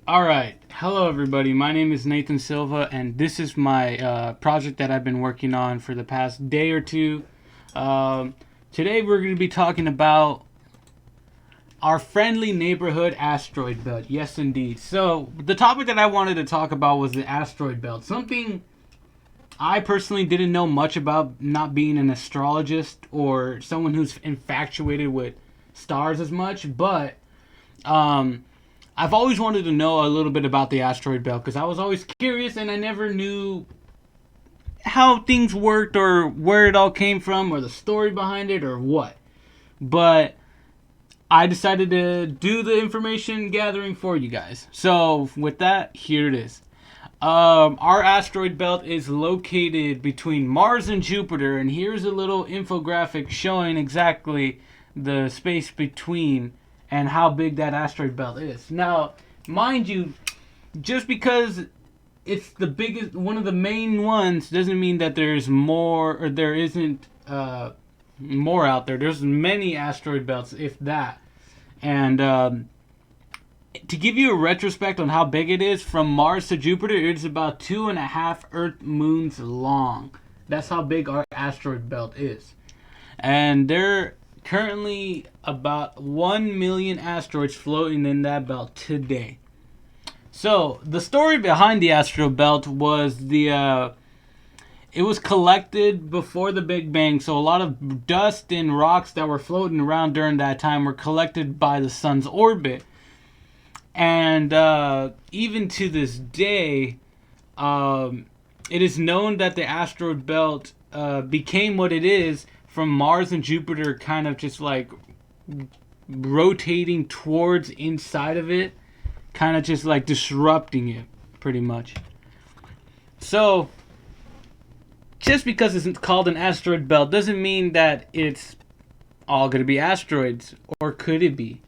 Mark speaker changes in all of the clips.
Speaker 1: All right. Hello, everybody. My name is Nathan Silva, and this is my project that I've been working on for the past day or two. Um, Today, we're going to be talking about our friendly neighborhood asteroid belt. Yes, indeed. So, the topic that I wanted to talk about was the asteroid belt. Something I personally didn't know much about, not being an astrologist or someone who's infatuated with stars as much, but um, I've always wanted to know a little bit about the asteroid belt because I was always curious and I never knew how things worked or where it all came from or the story behind it or what. But I decided to do the information gathering for you guys. So, with that, here it is. Our asteroid belt is located between Mars and Jupiter, and here's a little infographic showing exactly the space between and how big that asteroid belt is. Now, mind you, just because it's the biggest, one of the main ones, doesn't mean that there's more or there isn't more out there. There's many asteroid belts, if that. And to give you a retrospect on how big it is, from Mars to Jupiter, it's about 2.5 Earth moons long. That's how big our asteroid belt is. And there are currently about 1 million asteroids floating in that belt today. So, the story behind the asteroid belt was it was collected before the Big Bang, so a lot of dust and rocks that were floating around during that time were collected by the sun's orbit. And even to this day, it is known that the asteroid belt became what it is from Mars and Jupiter kind of just like rotating towards inside of it, kind of just like disrupting it, pretty much. So, just because it's called an asteroid belt doesn't mean that it's all going to be asteroids, or could it be?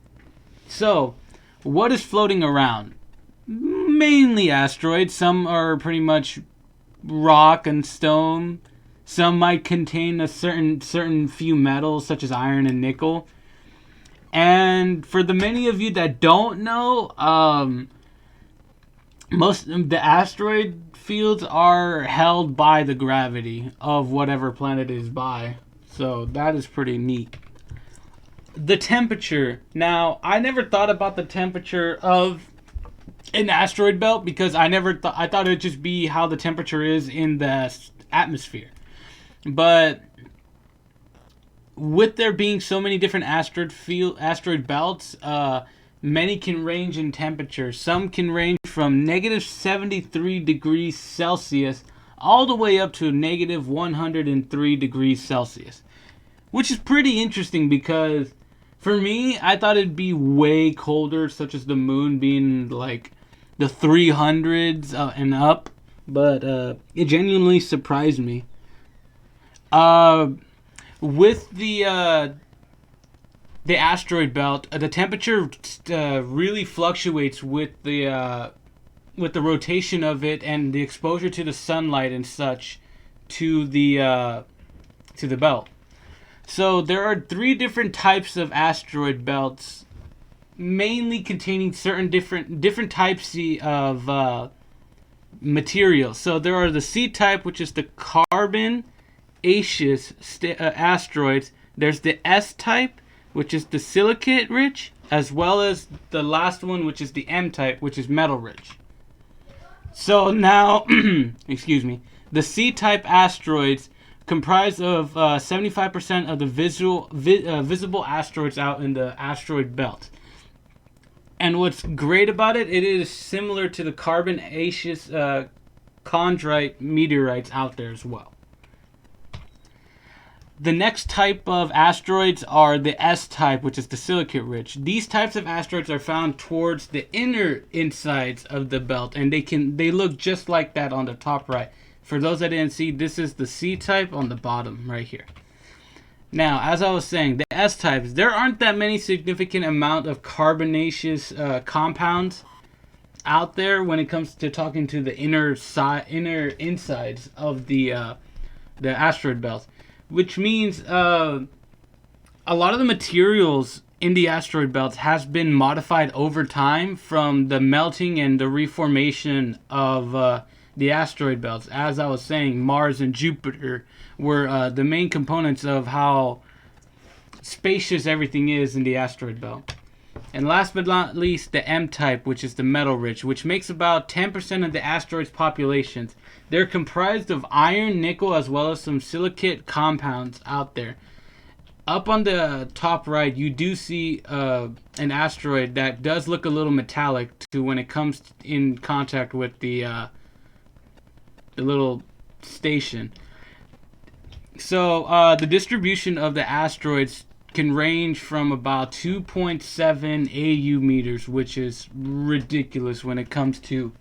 Speaker 1: So, what is floating around? Mainly asteroids. Some are pretty much rock and stone. Some might contain a certain few metals such as iron and nickel. And for the many of you that don't know, most of the asteroid fields are held by the gravity of whatever planet it is by. So that is pretty neat. The temperature. Now, I never thought about the temperature of an asteroid belt because I thought it'd just be how the temperature is in the atmosphere. But with there being so many different asteroid belts, many can range in temperature. Some can range from negative 73 degrees Celsius all the way up to negative 103 degrees Celsius, which is pretty interesting because for me, I thought it'd be way colder, such as the moon being like the 300s and up, but it genuinely surprised me. With the asteroid belt, the temperature really fluctuates with the rotation of it and the exposure to the sunlight and such to the belt. So there are 3 different types of asteroid belts, mainly containing certain different types of materials. So there are the C type, which is the carbonaceous asteroids. There's the S type, which is the silicate rich, as well as the last one, which is the M type, which is metal rich. So now, excuse me, the C type asteroids comprise of 75% of the visible asteroids out in the asteroid belt. And what's great about it, it is similar to the carbonaceous chondrite meteorites out there as well. The next type of asteroids are the S type, which is the silicate rich. These types of asteroids are found towards the inner insides of the belt, and they look just like that on the top right. For those that didn't see, this is the C type on the bottom right here. Now, as I was saying, the S types, there aren't that many significant amount of carbonaceous compounds out there when it comes to talking to the inner insides of the asteroid belt, which means a lot of the materials in the asteroid belts has been modified over time from the melting and the reformation of the asteroid belts. As I was saying, Mars and Jupiter were the main components of how spacious everything is in the asteroid belt. And last but not least, the M type, which is the metal rich, which makes about 10% of the asteroid's populations. They're comprised of iron, nickel, as well as some silicate compounds out there. Up on the top right, you do see an asteroid that does look a little metallic to when it comes in contact with the little station. So the distribution of the asteroids can range from about 2.7 AU meters, which is ridiculous when it comes to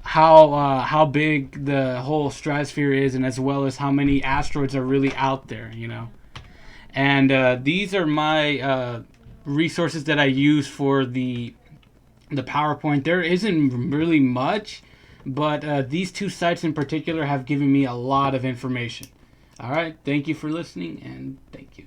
Speaker 1: how big the whole stratosphere is, and as well as how many asteroids are really out there, you know. And these are my resources that I use for the PowerPoint. There isn't really much, but these two sites in particular have given me a lot of information. All right, thank you for listening, and thank you.